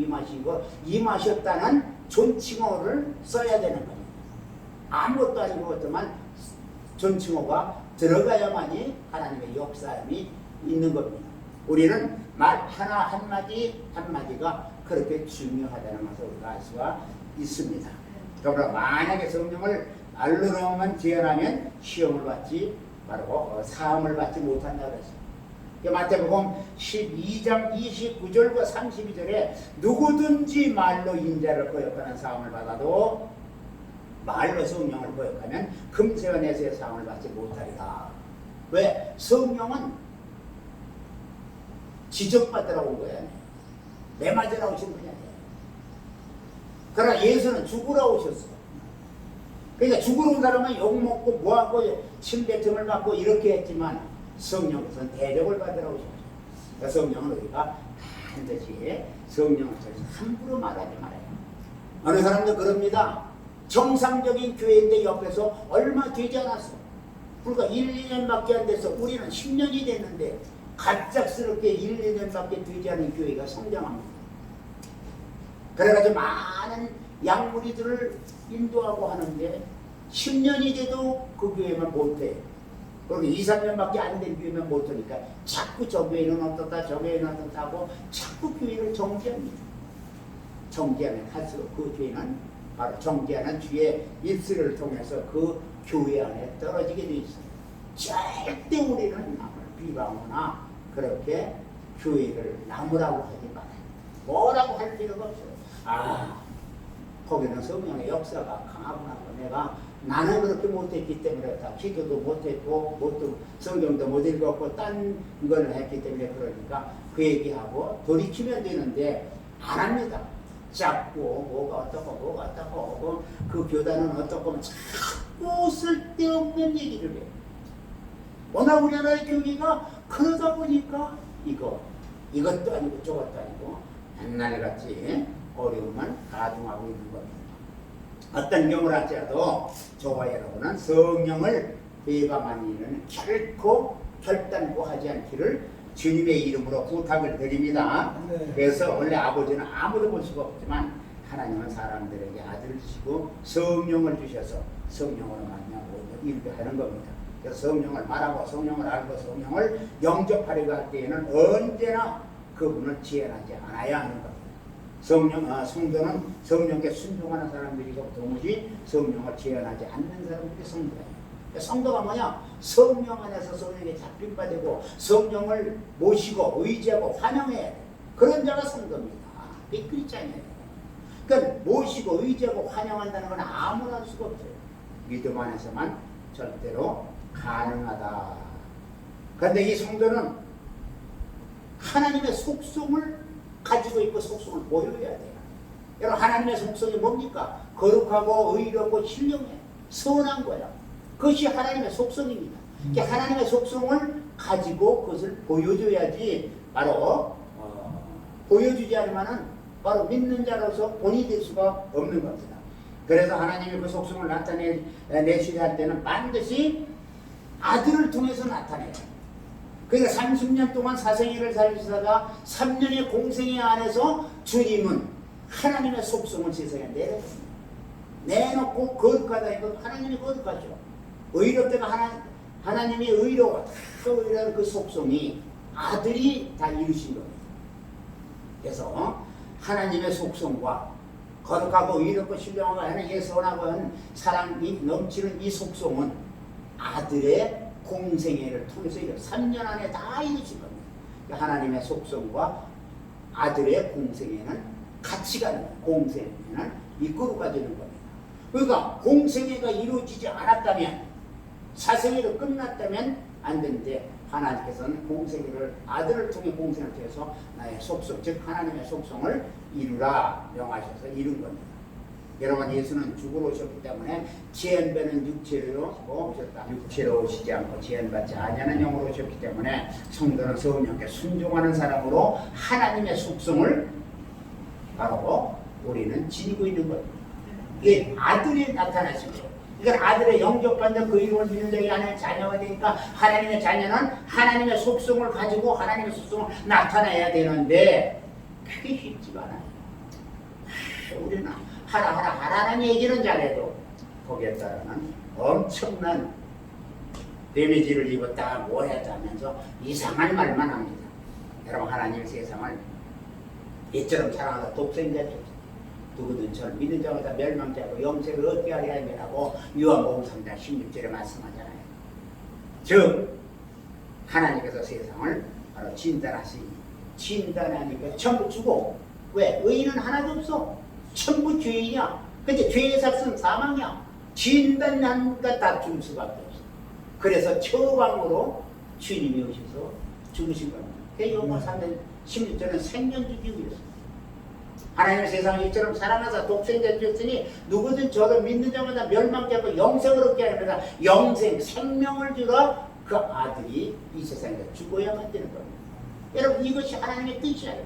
임하셨다는 존칭어를 써야 되는 겁니다. 아무것도 아니고 어떠만 존칭어가 들어가야만이 하나님의 역사함이 있는 겁니다. 우리는 말 하나 한마디 한마디가 그렇게 중요하다는 것을 우리가 알 수가 있습니다. 그러나 만약에 성령을 말로만 제한하면 시험을 받지 말고 사함을 받지 못한다고 했습니다. 마태복음 12장 29절과 32절에 누구든지 말로 인자를 거역하는 사함을 받아도 말로 성령을 거역하면 금세와 내세의 사함을 받지 못하리라. 왜? 성령은 지적받으러 온 거야. 내 맞으러 오신 거냐. 그러나 예수는 죽으러 오셨어. 그러니까 죽으러 온 사람은 욕먹고 뭐하고 침뱉음을 받고 이렇게 했지만 성령께서는 대접을 받으러 오셨죠. 성령은 우리가 반드시 성령을 함부로 말하지 말아요. 어느 사람도 그럽니다. 정상적인 교회인데 옆에서 얼마 되지 않았어. 불과 1, 2년밖에 안 돼서 우리는 10년이 됐는데 갑작스럽게 1, 2년밖에 되지 않은 교회가 성장합니다. 그래가지고 많은 양무리들을 인도하고 하는데 10년이 돼도 그 교회만 못해. 그리고 2, 3년밖에 안 된 교회만 못하니까 자꾸 저 교회는 어떻다 저 교회는 어떻다 하고 자꾸 교회를 정지합니다. 정지하면 할수록 그 교회는 바로 정지하는 주의 입술을 통해서 그 교회 안에 떨어지게 돼 있어요. 절대 우리는 남을 비방하거나 그렇게 교회를 나무라고 하지 말아요. 뭐라고 할 필요가 없어요. 거기는 성령의 역사가 강하구나. 내가 나는 그렇게 못했기 때문에 그렇다. 기도도 못했고 성경도 못 읽었고 딴 걸 했기 때문에 그러니까 그 얘기하고 돌이키면 되는데 안 합니다. 자꾸 뭐가 어떻고 그 교단은 어떻고 자꾸 쓸데없는 얘기를 해요. 워낙 우리나라의 교회가 그러다 보니까 이것도 아니고 저것도 아니고 옛날같이 어려움만 가중하고 있는 겁니다. 어떤 경우를 할지라도 저와 여러분은 성령을 배반하는 일은 결코 결단코 하지 않기를 주님의 이름으로 부탁을 드립니다. 네. 그래서 원래 아버지는 아무도 볼 수가 없지만 하나님은 사람들에게 아들을 주시고 성령을 주셔서 성령으로 만나고 이렇게 하는 겁니다. 그래서 성령을 말하고 성령을 알고 성령을 영접하려고 할 때에는 언제나 그분을 제한하지 않아야 하는 겁니다. 성도는 성령께 순종하는 사람들이고 도무지 성령을 제한하지 않는 사람들이 성도예요. 성도가 뭐냐? 성령 안에서 성령에 잡힌 바 되고 성령을 모시고 의지하고 환영해야 돼. 그런 자가 성도입니다. 그게 크리스찬이에요. 그러니까 모시고 의지하고 환영한다는 건 아무나 할 수가 없어요. 믿음 안에서만 절대로 가능하다. 그런데 이 성도는 하나님의 속성을 가지고 있고 속성을 보여야 돼요. 여러분 하나님의 속성이 뭡니까? 거룩하고 의롭고 신령해 선한 거야. 그것이 하나님의 속성입니다. 하나님의 속성을 가지고 그것을 보여줘야지 바로 보여주지 않으면 바로 믿는 자로서 본이 될 수가 없는 겁니다. 그래서 하나님의 그 속성을 나타내시려 할 때는 반드시 아들을 통해서 나타내요. 그러니까 30년 동안 사생애를 살시다가 3년의 공생애 안에서 주님은 하나님의 속성을 세상에 내려줍니다. 내놓고 거룩하다 이거 하나님이 거룩하죠. 의롭다가 하나님이 의로워. 그 의로운 그 속성이 아들이 다 이루신 겁니다. 그래서 하나님의 속성과 거룩하고 의롭고 신령하고 하나님의 선하고 하는 사랑이 넘치는 이 속성은 아들의 공생애를 통해서 3년 안에 다 이루신 겁니다. 하나님의 속성과 아들의 공생애는 같이 가는 거예요. 공생애는 이끌어 가지는 겁니다. 그러니까 공생애가 이루어지지 않았다면 사생애로 끝났다면 안 되는데 하나님께서는 공생애를 아들을 통해 공생을 통해서 나의 속성 즉 하나님의 속성을 이루라 명하셔서 이룬 겁니다. 여러분 예수는 죽으러 오셨기 때문에 제한되는 육체로 오셨다. 육체로 오시지 않고 제한받지 아니하는 영으로 오셨기 때문에 성도는 성령께 순종하는 사람으로 하나님의 속성을 바로 우리는 지니고 있는 겁니다. 이게 아들이 나타나신 거예요. 그러니까 아들의 영접받는 그 이름을 믿는 자가 하나님의 자녀가 되니까 하나님의 자녀는 하나님의 속성을 가지고 하나님의 속성을 나타내야 되는데 그게 쉽지가 않아요. 우리는 하라는 얘기는 잘해도 거기에 따르는 엄청난 데미지를 입었다 뭐 했다면서 이상한 말만 합니다. 여러분 하나님 세상을 이처럼 사랑하다 독생자죠. 누구든 저를 믿는 자마다 멸망지 않고 영생을 얻게 하려 함이라고 요한복음 3장 16절에 말씀하잖아요. 즉 하나님께서 세상을 바로 진단하시니 진단하니까 전부 주고 왜? 의인은 하나도 없어. 전부 죄인이야. 근데 죄의 삭은 사망이야. 진단하니까 다 죽을 수밖에 없어. 그래서 처방으로 주님이 오셔서 죽으신 겁니다. 요한복음 3장 16절은 생명 주기 위해서 하나님의 세상을 이처럼 사랑하사 독생자를 주셨으니 누구든 저를 믿는 자마다 멸망지 않고 영생을 얻게 하려면 영생 생명을 주러 그 아들이 이 세상에 죽어야만 되는 겁니다. 여러분 이것이 하나님의 뜻이에요.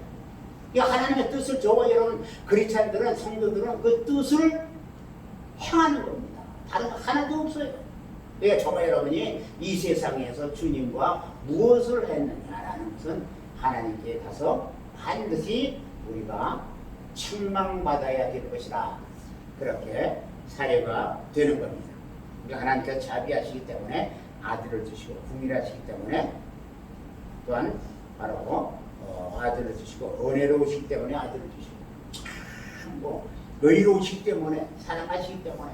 이 하나님의 뜻을 저와 여러분 그리스도인들은 성도들은 그 뜻을 행하는 겁니다. 다른 거 하나도 없어요. 그러니까 저와 여러분이 이 세상에서 주님과 무엇을 했느냐라는 것은 하나님께 가서 반드시 우리가 책망받아야 될 것이다. 그렇게 사례가 되는 겁니다. 그러니까 하나님께서 자비하시기 때문에 아들을 주시고 궁일하시기 때문에 또한 바로 아들을 주시고 은혜로우시기 때문에 아들을 주시고 참 의로우시기 때문에 사랑하시기 때문에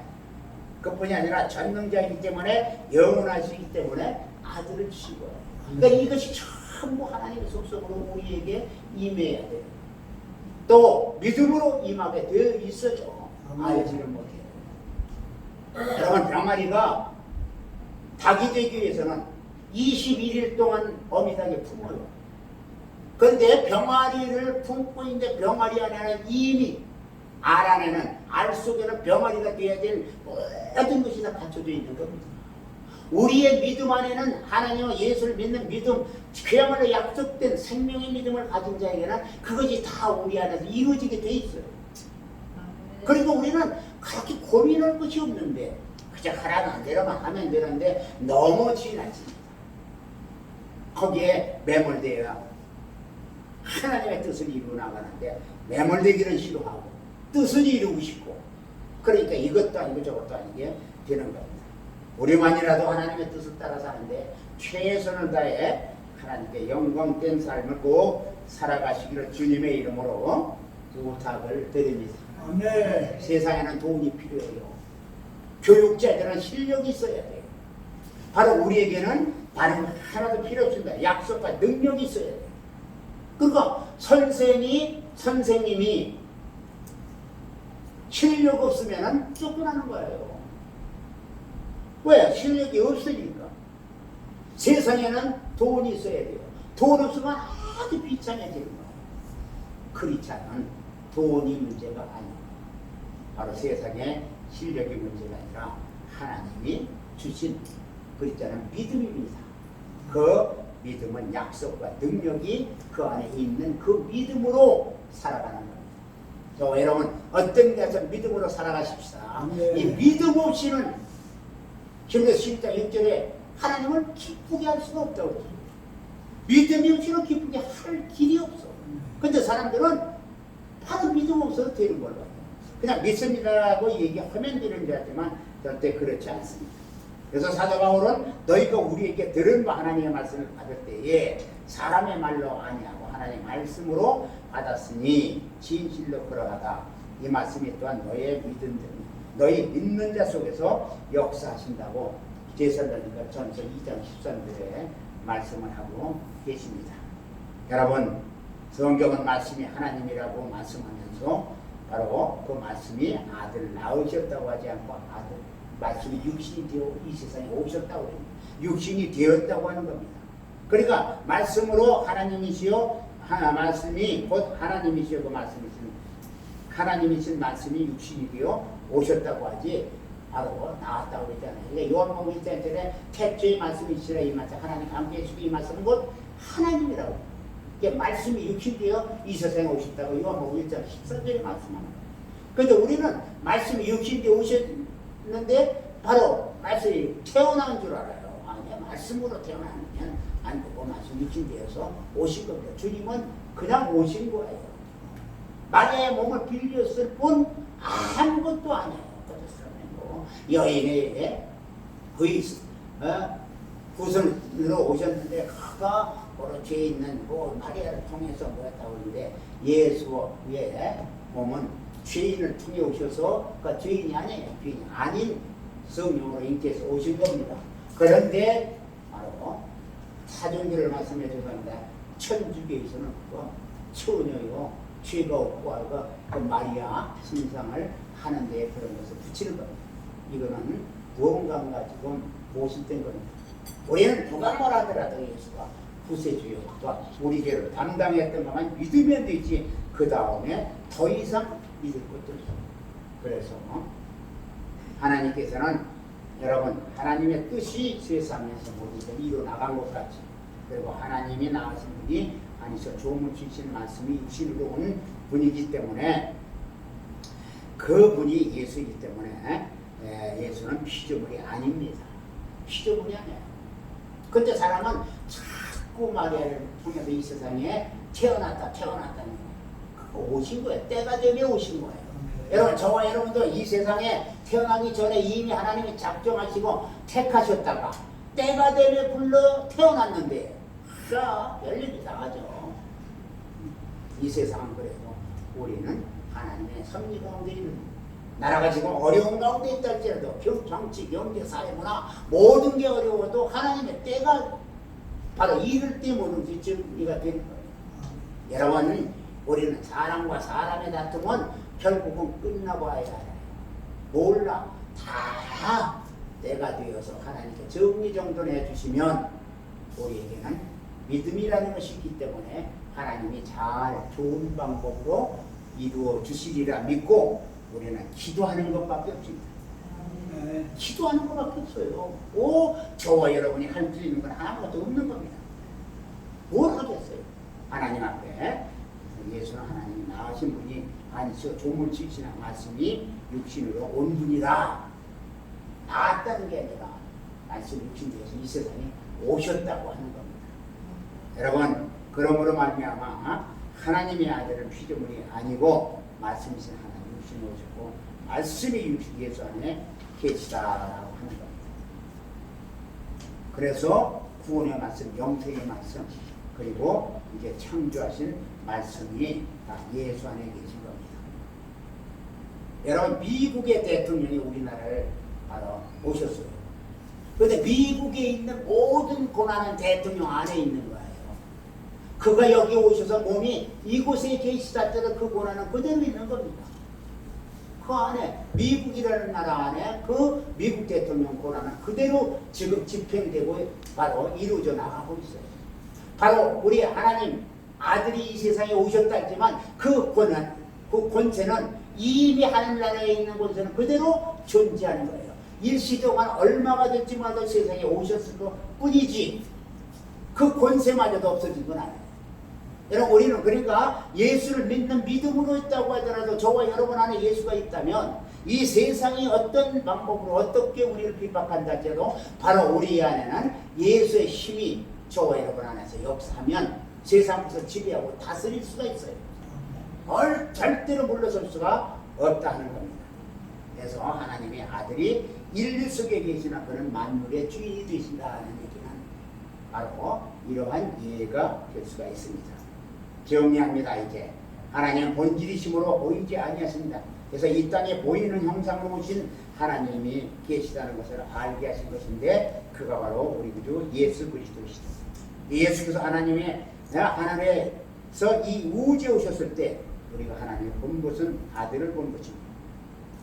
그뿐이 아니라 전능자이기 때문에 영원하시기 때문에 아들을 주시고 그러니까 이것이 전부 하나님의 속성으로 우리에게 임해야 돼요. 또 믿음으로 임하게 되어 있어죠. 알지를 못해요. 여러분 병아리가 닭이 되기 위해서는 21일 동안 어미닭에 품어요. 그런데 병아리를 품고 있는데 병아리 안에는 이미 알 안에는 알 속에는 병아리가 되어야 될 모든 것이 다 갖춰져 있는 겁니다. 우리의 믿음 안에는 하나님과 예수를 믿는 믿음, 그야말로 약속된 생명의 믿음을 가진 자에게는 그것이 다 우리 안에서 이루어지게 돼 있어요. 그리고 우리는 그렇게 고민할 것이 없는데 그냥 하라는 대로만 하면 되는데 너무 지나칩니다. 거기에 매몰되어야 하나님의 뜻을 이루어 나가는데 매몰되기는 싫어하고 뜻을 이루고 싶고 그러니까 이것도 아니고 저것도 아니게 되는 겁니다. 우리만이라도 하나님의 뜻을 따라 사는데 최선을 다해 하나님께 영광된 삶을 꼭 살아가시기를 주님의 이름으로 부탁을 드립니다. 네. 세상에는 돈이 필요해요. 교육자들은 실력이 있어야 돼요. 바로 우리에게는 다른 것 하나도 필요 없습니다. 약속과 능력이 있어야 돼요. 그러니까 선생님이 실력 없으면 쫓겨나는 거예요. 왜? 실력이 없으니까. 세상에는 돈이 있어야 돼요. 돈 없으면 아주 비참해지는 거예요. 그렇지 않은 돈이 문제가 아니에요. 바로 세상에 실력이 문제가 아니라 하나님이 주신 그렇지 않은 믿음입니다. 그 믿음은 약속과 능력이 그 안에 있는 그 믿음으로 살아가는 겁니다. 저 여러분 어떤 데서 믿음으로 살아가십시다. 이 믿음 없이는 히브리서 10장 6절에 하나님을 기쁘게 할 수가 없다고 그랬어요. 믿음이 없이는 기쁘게 할 길이 없어. 근데 사람들은 바로 믿음 없어도 되는 걸로 그냥 믿습니다라고 얘기하면 되는 줄 알지만 절대 그렇지 않습니다. 그래서 사도 바울은 너희가 우리에게 들은 바 하나님의 말씀을 받을 때에 사람의 말로 아니하고 하나님의 말씀으로 받았으니 진실로 그러하다. 이 말씀이 또한 너희 믿는 자 속에서 역사하신다고 제살로니가 전서 2장 13절에 말씀을 하고 계십니다. 여러분 성경은 말씀이 하나님이라고 말씀하면서 바로 그 말씀이 아들 낳으셨다고 하지 않고 아들 말씀이 육신이 되어 이 세상에 오셨다고 합니다. 육신이 되었다고 하는 겁니다. 그러니까 말씀으로 하나님이시요 말씀이 곧 하나님이시요 그 하나님이신 말씀이 육신이 되어 오셨다고 하지 바로 나왔다고 그랬잖아요. 그러니까 요한복음 1장에 태초의 말씀이시라 이 말씀 하나님 함께 해주시고 이 말씀은 곧 하나님이라고 이게 말씀이 육신되어 이 세상에 오셨다고 요한복음 1장 14절에 말씀합니다. 그런데 우리는 말씀이 육신되어 오셨는데 바로 말씀이 태어난 줄 알아요. 아니야 말씀으로 태어나면 안 되고 말씀 육신되어서 오신 겁니다. 주님은 그냥 오신 거예요. 마리아의 몸을 빌렸을 뿐 아무것도 아니에요. 여인의 구선으로 오셨는데 그가 바로 죄 있는 마리아를 통해서 뭐였다고 하는데 예수의 몸은 죄인을 통해 오셔서 그 죄인이 아니에요. 죄인이 아닌 성령으로 인께서 오신 겁니다. 그런데 바로 사존절을 말씀해 주셨는데 천주교에서는 그거 처녀요 죄가 없고 그 마리아 신상을 하는데 그런 것을 붙이는 겁니다. 이거는 무언가 가지고 모순된 겁니다. 우리는 누가 뭐라 하더라도 예수가 구세주요 우리 죄를 담당했던 것만 믿으면 되지 그 다음에 더 이상 믿을 것도 없어요. 그래서 하나님께서는 여러분 하나님의 뜻이 세상에서 모든 이루어나간 것 같이 그리고 하나님이 나으신 분이 아니서 조문 주신 말씀이 육신으로 온 분이기 때문에 그 분이 예수이기 때문에 예수는 피조물이 아닙니다. 피조물이 아니에요. 근데 사람은 자꾸 마리아를 통해서 이 세상에 태어났다는 그거 오신 거예요. 때가 되면 오신 거예요. 여러분 저와 여러분도 이 세상에 태어나기 전에 이미 하나님이 작정하시고 택하셨다가 때가 되면 불러 태어났는데 열림이 나가죠. 이 세상은 그래도 우리는 하나님의 섭리 가운데 있는 나라가 지금 어려운 가운데 있다 할지라도 정치, 경제, 사회, 문화 모든 게 어려워도 하나님의 때가 바로 이럴 때 모든 준비가 되는 거예요. 여러분 우리는 사람과 사람의 다툼은 결국은 끝나봐야 알아요. 몰라 다 때가 되어서 하나님께 정리정돈해 주시면 우리에게는 믿음이라는 것이 있기 때문에 하나님이 잘 좋은 방법으로 이루어 주시리라 믿고 우리는 기도하는 것밖에 없습니다. 기도하는 것밖에 없어요. 저와 여러분이 할 수 있는 건 아무것도 없는 겁니다. 뭘 하겠어요? 하나님 앞에 예수는 하나님이 나으신 분이 아니시오 조물주시나 말씀이 육신으로 온 분이라 나았다는 게 아니라 말씀 육신되어서 이 세상에 오셨다고 하는 겁니다. 여러분 그러므로 말미암아 하나님의 아들은 피조물이 아니고 말씀이신 하나님 육신에 오셨고 말씀이 예수 안에 계시다라고 하는 겁니다. 그래서 구원의 말씀, 영생의 말씀 그리고 이제 창조하신 말씀이 다 예수 안에 계신 겁니다. 여러분 미국의 대통령이 우리나라를 바로 오셨어요. 그런데 미국에 있는 모든 고난은 대통령 안에 있는 거예요. 그가 여기 오셔서 몸이 이곳에 계시다 때도 그 고난은 그대로 있는 겁니다. 그 안에 미국이라는 나라 안에 그 미국 대통령 고난은 그대로 지금 집행되고 바로 이루어져 나가고 있어요. 바로 우리 하나님 아들이 이 세상에 오셨다 했지만 그 권한, 그 권세는 이미 하늘나라에 있는 권세는 그대로 존재하는 거예요. 일시동안 얼마가 될지 몰라도 세상에 오셨을 것 뿐이지 그 권세마저도 없어진 건 아니에요. 여러분 우리는 그러니까 예수를 믿는 믿음으로 있다고 하더라도 저와 여러분 안에 예수가 있다면 이 세상이 어떤 방법으로 어떻게 우리를 비박한다 할지라도 바로 우리 안에는 예수의 힘이 저와 여러분 안에서 역사하면 세상에서 지배하고 다스릴 수가 있어요. 절대로 물러설 수가 없다 하는 겁니다. 그래서 하나님의 아들이 인류 속에 계시나 그는 만물의 주인이 되신다는 얘기는 바로 이러한 이해가 될 수가 있습니다. 정리합니다. 이제 하나님은 본질이심으로 보이지 아니하십니다. 그래서 이 땅에 보이는 형상으로 오신 하나님이 계시다는 것을 알게 하신 것인데 그가 바로 우리 구주 예수 그리스도이시다. 예수께서 하나님에서 이 우주에 오셨을 때 우리가 하나님을 본 것은 아들을 본 것입니다.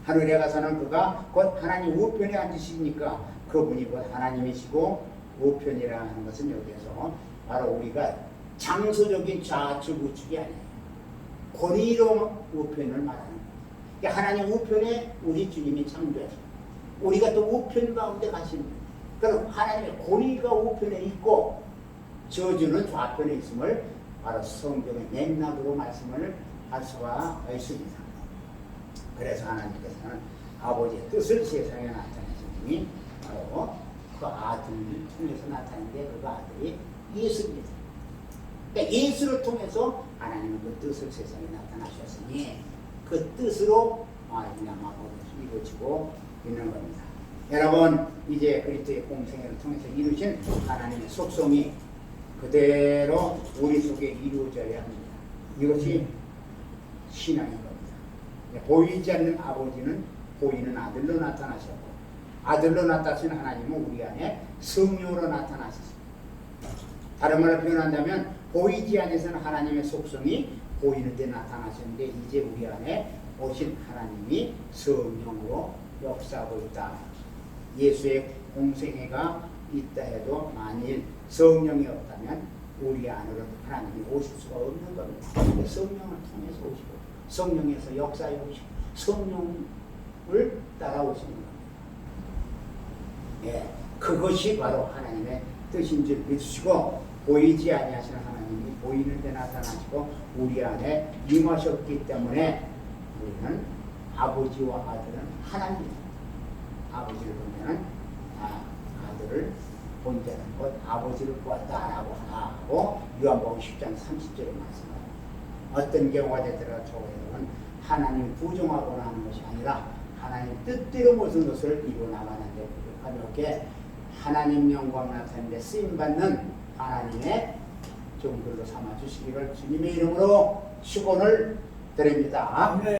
하늘에 가서는 그가 곧 하나님 우편에 앉으시니까 그분이 곧 하나님이시고 우편이라 하는 것은 여기에서 바로 우리가 장소적인 좌측 우측이 아니에요. 권위로 우편을 말하는 거예요. 하나님 우편에 우리 주님이 창조하시고 우리가 또 우편 가운데 가시는 거예요. 그럼 하나님의 권위가 우편에 있고 저주는 좌편에 있음을 바로 성경의 맥락으로 말씀을 할 수가 있습니다. 그래서 하나님께서는 아버지의 뜻을 세상에 나타내신 분이 바로 그 아들을 통해서 나타냈는데 그 아들이 예수입니다. 그러니까 예수를 통해서 하나님은 그 뜻을 세상에 나타나셨으니 그 뜻으로 그냥 이루어지고 있는 겁니다. 여러분 이제 그리스도의 공생애를 통해서 이루신 하나님의 속성이 그대로 우리 속에 이루어져야 합니다. 이것이 신앙인 겁니다. 보이지 않는 아버지는 보이는 아들로 나타나셨고 아들로 나타나신 하나님은 우리 안에 성령으로 나타나셨습니다. 다른 말로 표현한다면 보이지 않아서는 하나님의 속성이 보이는 데 나타나셨는데 이제 우리 안에 오신 하나님이 성령으로 역사하고 있다. 예수의 공생애가 있다 해도 만일 성령이 없다면 우리 안으로 하나님이 오실 수가 없는 겁니다. 성령을 통해서 오시고 성령에서 역사해 오시고 성령을 따라오시는 겁니다. 예, 그것이 바로 하나님의 뜻인 줄 믿으시고 보이지 아니하시는 하나님이 보이는 데 나타나시고 우리 안에 임하셨기 때문에 우리는 아버지와 아들은 하나님입니다. 아버지를 보면은 아들을 본다는 것, 아버지를 보았다 안 하고 요한복음 10장 30절에 말씀합니다. 어떤 경우가 되더라도 저희는 하나님 부정하거나 하는 것이 아니라 하나님 뜻대로 모든 것을 이루어 나가는데 가볍게 하나님 영광 나타내는데 쓰임받는 하나님의 종들로 삼아 주시기를 주님의 이름으로 축원을 드립니다.